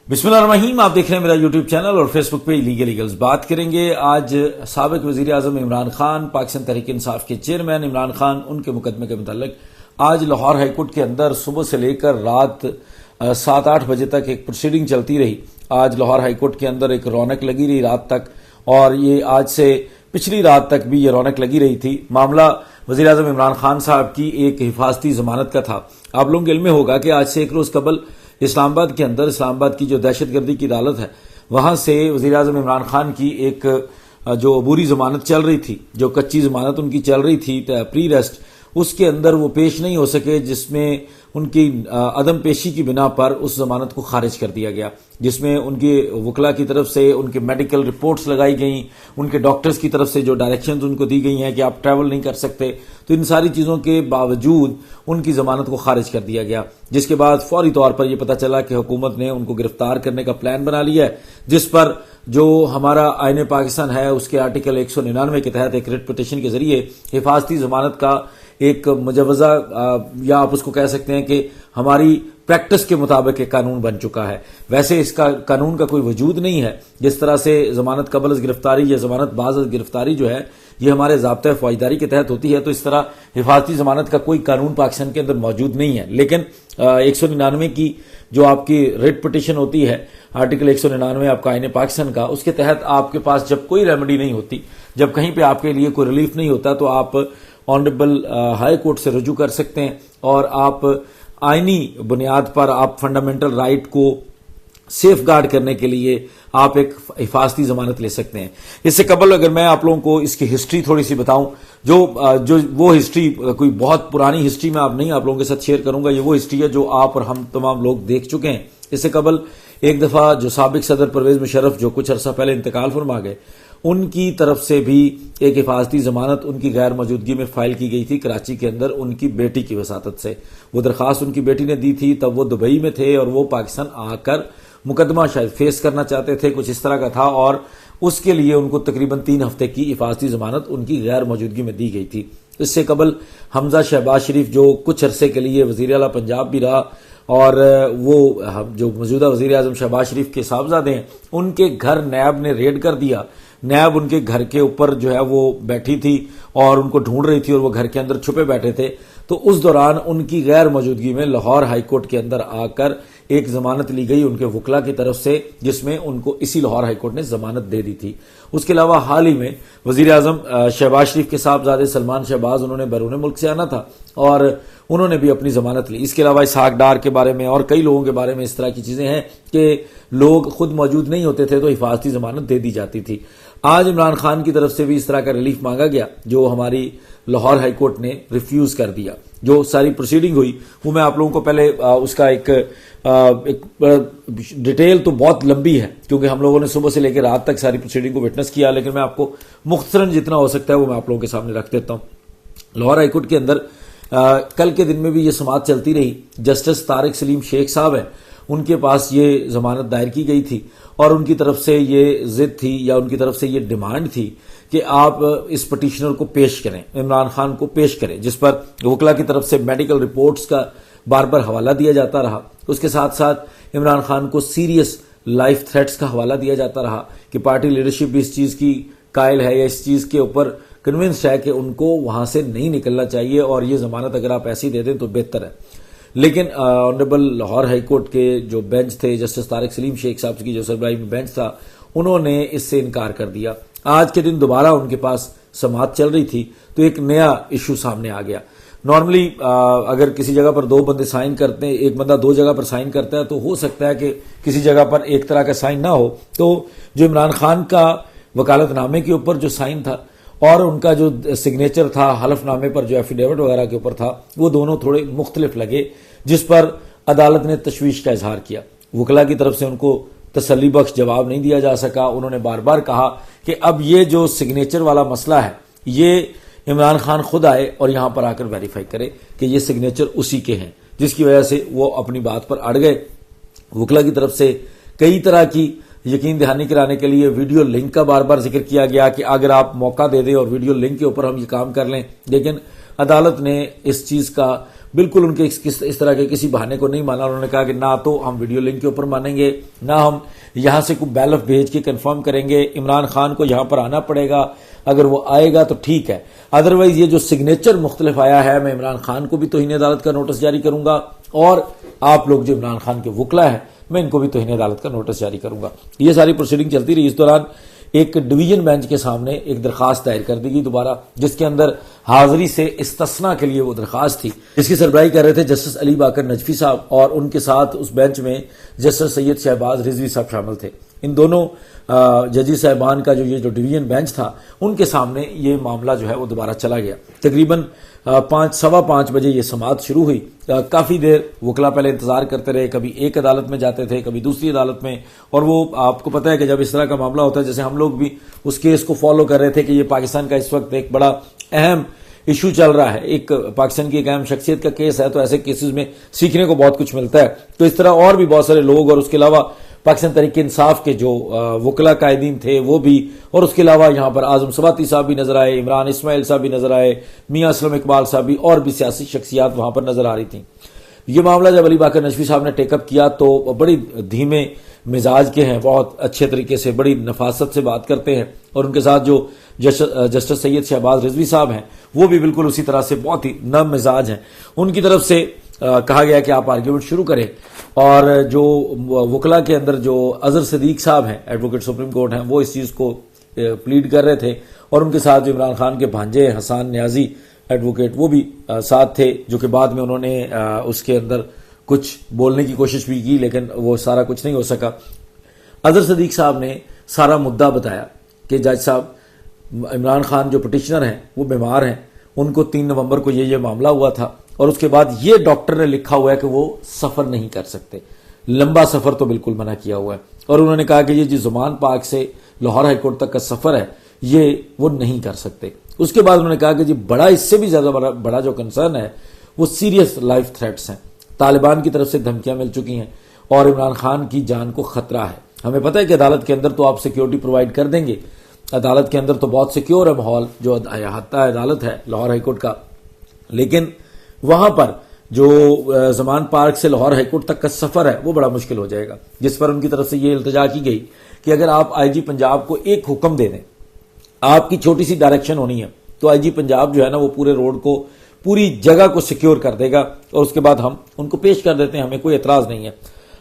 बिस्मिल्लाहिर्रहमानिर्रहीम। आप देख रहे हैं मेरा यूट्यूब चैनल और फेसबुक पे इलीगल ईगल्स। बात करेंगे आज साबिक वजीर आजम इमरान खान, पाकिस्तान तहरीक इंसाफ के चेयरमैन इमरान खान, उनके मुकदमे के मुतालिक। आज लाहौर हाईकोर्ट के अंदर सुबह से लेकर रात 7-8 बजे तक एक प्रोसीडिंग चलती रही। आज लाहौर हाईकोर्ट के अंदर एक रौनक लगी रही रात तक, और ये आज से पिछली रात तक भी ये रौनक लगी रही थी। मामला वजीर आजम इमरान खान साहब की एक हिफाजती जमानत का था। आप लोगों के इल्म में होगा कि आज से एक रोज कबल इस्लामाबाद के अंदर, इस्लामाबाद की जो दहशतगर्दी की अदालत है, वहां से वजीर आजम इमरान खान की एक जो अबूरी जमानत चल रही थी, जो कच्ची जमानत उनकी चल रही थी प्री रेस्ट, उसके अंदर वो पेश नहीं हो सके, जिसमें उनकी अदम पेशी की बिना पर उस जमानत को खारिज कर दिया गया, जिसमें उनके वकला की तरफ से उनके मेडिकल रिपोर्ट्स लगाई गई, उनके डॉक्टर्स की तरफ से जो डायरेक्शंस उनको दी गई हैं कि आप ट्रैवल नहीं कर सकते। तो इन सारी चीजों के बावजूद उनकी जमानत को खारिज कर दिया गया, जिसके बाद फौरी तौर पर यह पता चला कि हुकूमत ने उनको गिरफ्तार करने का प्लान बना लिया है, जिस पर जो हमारा आईन पाकिस्तान है उसके आर्टिकल 199 के तहत एक रिट पिटीशन के जरिए हिफाजती जमानत का एक मुजवजा, या आप उसको कह सकते हैं कि हमारी प्रैक्टिस के मुताबिक एक कानून बन चुका है। वैसे इसका कानून का कोई वजूद नहीं है। जिस तरह से जमानत कबल गिरफ्तारी या जमानत बाज़ गिरफ्तारी जो है ये हमारे ज़ाब्ता फौजदारी के तहत होती है, तो इस तरह हिफाजती जमानत का कोई कानून पाकिस्तान के अंदर मौजूद नहीं है। लेकिन 199 की जो आपकी रिट पिटीशन होती है, आर्टिकल 199 आपका आईन पाकिस्तान का, उसके तहत आपके पास जब कोई रेमेडी नहीं होती, जब कहीं पे आपके लिए कोई रिलीफ नहीं होता, तो आप ऑनरेबल हाई कोर्ट से रुजू कर सकते हैं और आप आईनी बुनियाद पर आप फंडामेंटल राइट को सेफ गार्ड करने के लिए आप एक हिफाजती जमानत ले सकते हैं। इससे कबल अगर मैं आप लोगों को इसकी हिस्ट्री थोड़ी सी बताऊं, जो वो हिस्ट्री कोई बहुत पुरानी हिस्ट्री में आप लोगों के साथ शेयर करूंगा। ये वो हिस्ट्री है जो आप और हम तमाम लोग देख चुके हैं। इससे कबल एक दफा जो साबिक सदर परवेज मुशर्रफ, जो कुछ अरसा पहले इंतकाल फरमा गए, उनकी तरफ से भी एक हिफाजती जमानत उनकी गैर मौजूदगी में फाइल की गई थी कराची के अंदर, उनकी बेटी की वसातत से। वो दरखास्त उनकी बेटी ने दी थी, तब वो दुबई में थे और वो पाकिस्तान आकर मुकदमा शायद फेस करना चाहते थे, कुछ इस तरह का था, और उसके लिए उनको तकरीबन 3 हफ्ते की हिफाजती जमानत उनकी गैर मौजूदगी में दी गई थी। इससे कबल हमजा शहबाज शरीफ, जो कुछ अरसे के लिए वजीर आला पंजाब भी रहा, और वो जो मौजूदा वजीर आजम शहबाज शरीफ के साहबजादे हैं, उनके घर नैब ने रेड कर दिया। नैब उनके घर के ऊपर जो है वो बैठी थी और उनको ढूंढ रही थी, और वो घर के अंदर छुपे बैठे थे। तो उस दौरान उनकी गैर मौजूदगी में लाहौर हाईकोर्ट के अंदर आकर एक जमानत ली गई उनके वकला की तरफ से, जिसमें उनको इसी लाहौर हाईकोर्ट ने जमानत दे दी थी। उसके अलावा हाल ही में वजीर आजम शहबाज शरीफ के साहबजादे सलमान शहबाज, उन्होंने बैरून मुल्क से आना था और उन्होंने भी अपनी जमानत ली। इसके अलावा इसहाक डार के बारे में और कई लोगों के बारे में इस तरह की चीजें हैं कि लोग खुद मौजूद नहीं होते थे तो हिफाजती जमानत दे दी जाती थी। आज इमरान खान की तरफ से भी इस तरह का रिलीफ मांगा गया, जो हमारी लाहौर हाईकोर्ट ने रिफ्यूज कर दिया। जो सारी प्रोसीडिंग हुई वो मैं आप लोगों को पहले उसका एक डिटेल तो बहुत लंबी है, क्योंकि हम लोगों ने सुबह से लेकर रात तक सारी प्रोसीडिंग को विटनेस किया, लेकिन मैं आपको मुख्तसरन जितना हो सकता है वो मैं आप लोगों के सामने रख देता हूं। लाहौर हाईकोर्ट के अंदर कल के दिन में भी ये समाअत चलती रही। जस्टिस तारिक सलीम शेख साहब हैं, उनके पास ये जमानत दायर की गई थी और उनकी तरफ से ये जिद थी या उनकी तरफ से ये डिमांड थी कि आप इस पटिशनर को पेश करें, इमरान खान को पेश करें, जिस पर वकला की तरफ से मेडिकल रिपोर्ट्स का बार बार हवाला दिया जाता रहा। उसके साथ साथ इमरान खान को सीरियस लाइफ थ्रेट्स का हवाला दिया जाता रहा कि पार्टी लीडरशिप भी इस चीज की कायल है या इस चीज के ऊपर कन्विंस्ड है कि उनको वहां से नहीं निकलना चाहिए और ये जमानत अगर आप ऐसी दे दें तो बेहतर है। लेकिन ऑनरेबल लाहौर हाईकोर्ट के जो बेंच थे, जस्टिस तारिक सलीम शेख साहब की जो सरबराही में बेंच था, उन्होंने इससे इनकार कर दिया। आज के दिन दोबारा उनके पास समाअत चल रही थी तो एक नया इशू सामने आ गया। नॉर्मली अगर किसी जगह पर 2 बंदे साइन करते हैं, एक बंदा 2 जगह पर साइन करता है, तो हो सकता है कि किसी जगह पर एक तरह का साइन ना हो। तो जो इमरान खान का वकालतनामे के ऊपर जो साइन था और उनका जो सिग्नेचर था हलफनामे पर, जो एफिडेविट वगैरह के ऊपर था, वो दोनों थोड़े मुख्तलिफ लगे, जिस पर अदालत ने तशवीश का इजहार किया। वकला की तरफ से उनको तसल्ली बख्श जवाब नहीं दिया जा सका। उन्होंने बार बार कहा कि अब ये जो सिग्नेचर वाला मसला है, ये इमरान खान खुद आए और यहां पर आकर वेरीफाई करे कि ये सिग्नेचर उसी के हैं, जिसकी वजह से वो अपनी बात पर अड़ गए। वकला की तरफ से कई तरह की यकीन दहानी कराने के लिए वीडियो लिंक का बार बार जिक्र किया गया कि अगर आप मौका दे दें और वीडियो लिंक के ऊपर हम ये काम कर लें, लेकिन अदालत ने इस चीज का बिल्कुल उनके इस तरह के किसी बहाने को नहीं माना। उन्होंने कहा कि ना तो हम वीडियो लिंक के ऊपर मानेंगे, ना हम यहां से कोई बैलफ भेज के कंफर्म करेंगे। इमरान खान को यहां पर आना पड़ेगा, अगर वो आएगा तो ठीक है, अदरवाइज ये जो सिग्नेचर मुख्तलिफ आया है, मैं इमरान खान को भी तौहीन अदालत का नोटिस जारी करूंगा और आप लोग जो इमरान खान के वकला है मैं इनको भी तौहीन अदालत का नोटिस जारी करूंगा। ये सारी प्रोसीडिंग चलती रही। इस दौरान एक डिवीजन बेंच के सामने एक दरखास्त दायर कर दी गई दोबारा, जिसके अंदर हाजिरी से इस्तिस्ना के लिए वो दरखास्त थी। इसकी सरबराही कर रहे थे जस्टिस अली बाकर नजफी साहब और उनके साथ उस बेंच में जस्टिस सैयद शहबाज रिजवी साहब शामिल थे। इन दोनों जजी साहबान का जो डिवीजन बेंच था उनके सामने ये मामला जो है वो दोबारा चला गया। तकरीबन 5:15 बजे ये समाअत शुरू हुई। काफी देर वकला पहले इंतजार करते रहे, कभी एक अदालत में जाते थे, कभी दूसरी अदालत में। और वो आपको पता है कि जब इस तरह का मामला होता है, जैसे हम लोग भी उस केस को फॉलो कर रहे थे कि ये पाकिस्तान का इस वक्त एक बड़ा अहम इशू चल रहा है, एक पाकिस्तान की एक अहम शख्सियत का केस है, तो ऐसे केसेस में सीखने को बहुत कुछ मिलता है। तो इस तरह और भी बहुत सारे लोग और उसके अलावा पाकिस्तान तहरीक इंसाफ के जो वकला कायदीन थे वो भी, और उसके अलावा यहां पर आजम सवाती साहब भी नजर आए, इमरान इस्माइल साहब भी नजर आए, मियां असलम इकबाल साहब भी, और भी सियासी शख्सियात वहां पर नजर आ रही थी। ये मामला जब अली बाकर नजफी साहब ने टेकअप किया तो बड़ी धीमे मिजाज के हैं, बहुत अच्छे तरीके से बड़ी नफासत से बात करते हैं, और उनके साथ जो जस्टिस सैयद शहबाज रिजवी साहब हैं वो भी बिल्कुल उसी तरह से बहुत ही नम मिजाज हैं। उनकी तरफ से कहा गया कि आप आर्ग्यूमेंट शुरू करें, और जो वकला के अंदर जो अजहर सदीक साहब हैं, एडवोकेट सुप्रीम कोर्ट हैं, वो इस चीज को प्लीड कर रहे थे, और उनके साथ जो इमरान खान के भांजे हसन न्याजी एडवोकेट वो भी साथ थे, जो कि बाद में उन्होंने उसके अंदर कुछ बोलने की कोशिश भी की, लेकिन वो सारा कुछ नहीं हो सका। अजहर सदीक साहब ने सारा मुद्दा बताया कि जज साहब, इमरान खान जो पिटिशनर हैं वो बीमार हैं, उनको 3 नवंबर को ये मामला हुआ था, और उसके बाद ये डॉक्टर ने लिखा हुआ है कि वो सफर नहीं कर सकते, लंबा सफर तो बिल्कुल मना किया हुआ है। और उन्होंने कहा कि ये जो ज़ुमान पार्क से लाहौर हाईकोर्ट तक का सफर है ये वो नहीं कर सकते। उसके बाद उन्होंने कहा कि जी बड़ा, इससे भी ज्यादा बड़ा जो कंसर्न है वो सीरियस लाइफ थ्रेट्स हैं, तालिबान की तरफ से धमकियां मिल चुकी हैं और इमरान खान की जान को खतरा है। हमें पता है कि अदालत के अंदर तो आप सिक्योरिटी प्रोवाइड कर देंगे, अदालत के अंदर तो बहुत सिक्योर है माहौल, जो अदालत है लाहौर हाईकोर्ट का, लेकिन वहां पर जो ज़मान पार्क से लाहौर हाईकोर्ट तक का सफर है वो बड़ा मुश्किल हो जाएगा। जिस पर उनकी तरफ से ये इल्तिजा की गई कि अगर आप आईजी पंजाब को एक हुक्म दे दें, आपकी छोटी सी डायरेक्शन होनी है, तो आईजी पंजाब जो है ना वो पूरे रोड को, पूरी जगह को सिक्योर कर देगा, और उसके बाद हम उनको पेश कर देते हैं, हमें कोई एतराज नहीं है।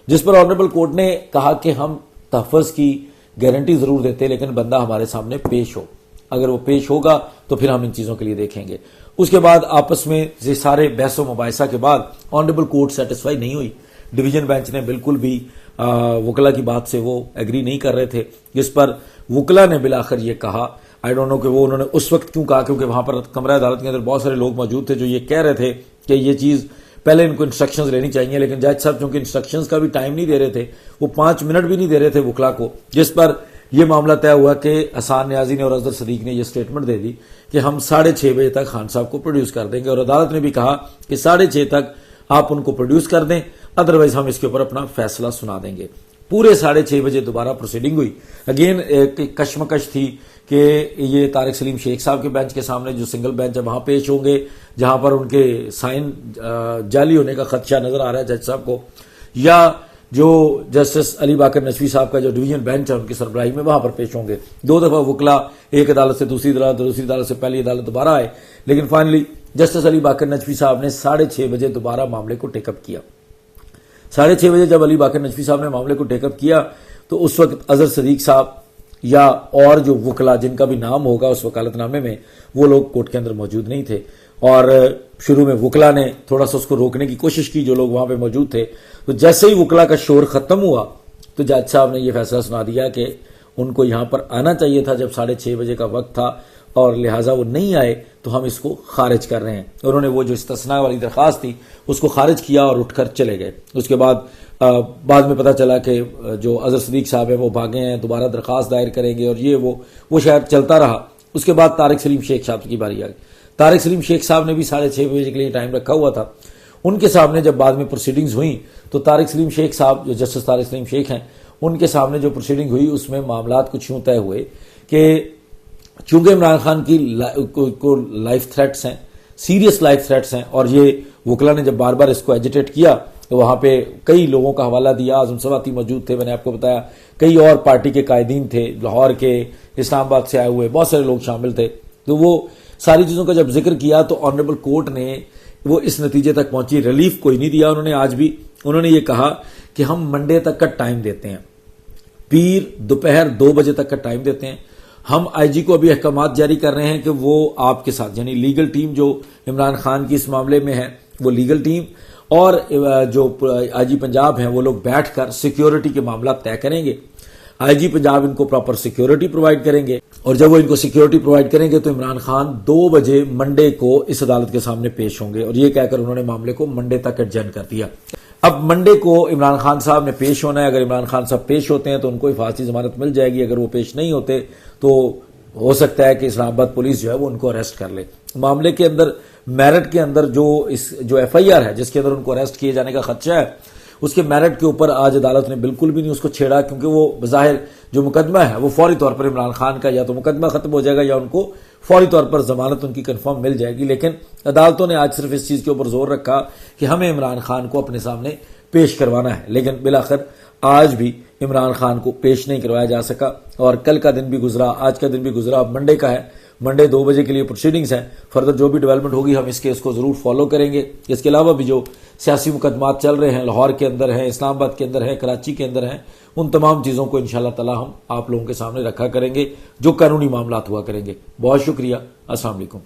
जिस पर ऑनरेबल कोर्ट ने कहा कि हम तहफ़्फ़ुज़ की गारंटी जरूर देते हैं, लेकिन बंदा हमारे सामने पेश हो, अगर वो पेश होगा तो फिर हम इन चीजों के लिए देखेंगे। उसके बाद आपस में ये सारे बहसो मुबाहिसा के बाद ऑनरेबल कोर्ट सेटिस्फाई नहीं हुई। डिवीजन बेंच ने बिल्कुल भी वकला की बात से वो एग्री नहीं कर रहे थे, जिस पर वकला ने बिलाखिर ये कहा, आई डोंट नो कि वो उन्होंने उस वक्त क्यों कहा, क्योंकि वहां पर कमरा अदालत के अंदर बहुत सारे लोग मौजूद थे जो ये कह रहे थे कि ये चीज पहले इनको इंस्ट्रक्शंस लेनी चाहिए, लेकिन जज साहब चूंकि इंस्ट्रक्शंस का भी टाइम नहीं दे रहे थे, वो 5 मिनट भी नहीं दे रहे थे वकला को, जिस पर यह मामला तय हुआ कि हसन न्याजी ने और अजहर सदीक ने यह स्टेटमेंट दे दी कि हम 6:30 बजे तक खान साहब को प्रोड्यूस कर देंगे, और अदालत ने भी कहा कि 6:30 तक आप उनको प्रोड्यूस कर दें, अदरवाइज हम इसके ऊपर अपना फैसला सुना देंगे। पूरे 6:30 बजे दोबारा प्रोसीडिंग हुई। अगेन एक कश्मकश थी कि ये तारिक सलीम शेख साहब के बेंच के सामने जो सिंगल बेंच है वहां पेश होंगे, जहां पर उनके साइन जाली होने का खदशा नजर आ रहा है जज साहब को, या जो जस्टिस अली बाकर नजफी साहब का जो डिवीजन बेंच है उनकी सरबराही में वहां पर पेश होंगे। 2 दफा वकला एक अदालत से दूसरी अदालत से पहली अदालत दोबारा आए, लेकिन फाइनली जस्टिस अली बाकर नजफी साहब ने 6:30 बजे दोबारा मामले को टेकअप किया। 6:30 बजे जब अली बाकर नजफी साहब ने मामले को टेकअप किया तो उस वक्त अजहर सदीक साहब या और जो वकला जिनका भी नाम होगा उस वकालतनामे में, वो लोग कोर्ट के अंदर मौजूद नहीं थे, और शुरू में वकला ने थोड़ा सा उसको रोकने की कोशिश की जो लोग वहां पे मौजूद थे। तो जैसे ही वकला का शोर खत्म हुआ तो जज साहब ने यह फैसला सुना दिया कि उनको यहां पर आना चाहिए था जब 6:30 बजे का वक्त था, और लिहाजा वो नहीं आए तो हम इसको खारिज कर रहे हैं। उन्होंने वो जो इस्तिस्ना वाली दरखास्त थी उसको खारिज किया और उठकर चले गए। उसके बाद में पता चला कि जो अजहर सदीक साहब है वो भागे हैं, दोबारा दरखास्त दायर करेंगे, और ये वो शायद चलता रहा। उसके बाद तारिक सलीम शेख साहब की बारी आ गई। तारिक सलीम शेख साहब ने भी 6:30 बजे के लिए टाइम रखा हुआ था। उनके सामने जब बाद में प्रोसीडिंग्स हुई तो तारिक सलीम शेख साहब, जो जस्टिस तारिक सलीम शेख हैं, उनके सामने जो प्रोसीडिंग हुई उसमें मामलात कुछ यूं तय हुए कि चूंकि इमरान खान की को लाइफ थ्रेट्स हैं, सीरियस लाइफ थ्रेट्स हैं, और ये वकला ने जब बार बार इसको एजिटेट किया तो वहां पे कई लोगों का हवाला दिया। आजम सवाती मौजूद थे, मैंने आपको बताया, कई और पार्टी के कायदीन थे, लाहौर के, इस्लामाबाद से आए हुए बहुत सारे लोग शामिल थे। तो वो सारी चीजों का जब जिक्र किया तो ऑनरेबल कोर्ट ने वो इस नतीजे तक पहुंची, रिलीफ कोई नहीं दिया उन्होंने आज भी। उन्होंने ये कहा कि हम मंडे तक का टाइम देते हैं, पीर दोपहर 2 बजे तक का टाइम देते हैं। हम आईजी को अभी अहकामात जारी कर रहे हैं कि वो आपके साथ, यानी लीगल टीम जो इमरान खान की इस मामले में है, वो लीगल टीम और जो आईजी पंजाब हैं वो लोग बैठकर सिक्योरिटी के मामला तय करेंगे। आईजी पंजाब इनको प्रॉपर सिक्योरिटी प्रोवाइड करेंगे और जब वो इनको सिक्योरिटी प्रोवाइड करेंगे तो इमरान खान 2 बजे मंडे को इस अदालत के सामने पेश होंगे। और ये कहकर उन्होंने मामले को मंडे तक एडजर्न कर दिया। अब मंडे को इमरान खान साहब ने पेश होना है। अगर इमरान खान साहब पेश होते हैं तो उनको हिफाजती जमानत मिल जाएगी। अगर वो पेश नहीं होते तो हो सकता है कि इस्लामाबाद पुलिस जो है वो उनको अरेस्ट कर ले। मामले के अंदर, मेरिट के अंदर जो एफआईआर है जिसके अंदर उनको अरेस्ट किए जाने का खदशा है, उसके मेरिट के ऊपर आज अदालत ने बिल्कुल भी नहीं उसको छेड़ा, क्योंकि वो बज़ाहिर जो मुकदमा है वो फौरी तौर पर इमरान खान का या तो मुकदमा खत्म हो जाएगा या उनको फौरी तौर पर जमानत उनकी कंफर्म मिल जाएगी। लेकिन अदालतों ने आज सिर्फ इस चीज के ऊपर जोर रखा कि हमें इमरान खान को अपने सामने पेश करवाना है, लेकिन बिलाखिर आज भी इमरान खान को पेश नहीं करवाया जा सका। और कल का दिन भी गुजरा, आज का दिन भी गुजरा, अब मंडे का है। मंडे 2 बजे के लिए प्रोसीडिंग्स हैं। फर्दर जो भी डेवलपमेंट होगी हम इस केस को जरूर फॉलो करेंगे। इसके अलावा भी जो सियासी मुकदमात चल रहे हैं, लाहौर के अंदर है, इस्लामाबाद के अंदर है, कराची के अंदर है, उन तमाम चीजों को इंशाअल्लाह ताला हम आप लोगों के सामने रखा करेंगे, जो कानूनी मामलात हुआ करेंगे। बहुत शुक्रिया। अस्सलाम वालेकुम।